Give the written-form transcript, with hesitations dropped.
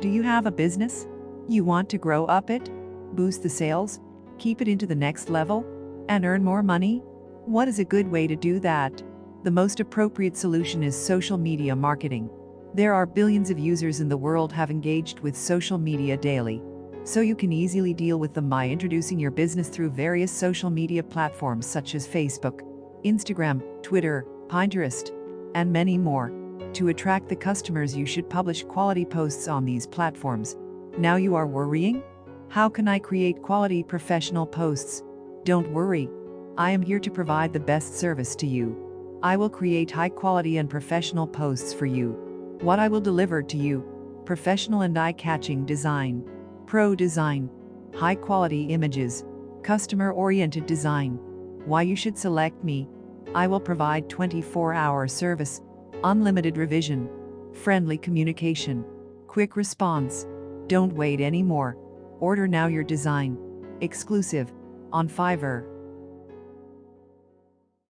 Do you have a business? You want to grow up it, boost the sales, keep it into the next level, and earn more money? What is a good way to do that? The most appropriate solution is social media marketing. There are billions of users in the world have engaged with social media daily. So you can easily deal with them by introducing your business through various social media platforms such as Facebook, Instagram, Twitter, Pinterest, and many more. To attract the customers, you should publish quality posts on these platforms. Now you are worrying? How can I create quality professional posts? Don't worry. I am here to provide the best service to you. I will create high quality and professional posts for you. What I will deliver to you: professional and eye-catching design, pro design, high quality images, customer-oriented design. Why you should select me: I will provide 24-hour service, unlimited revision, friendly communication, quick response. Don't wait anymore. Order now your design. Exclusive on Fiverr.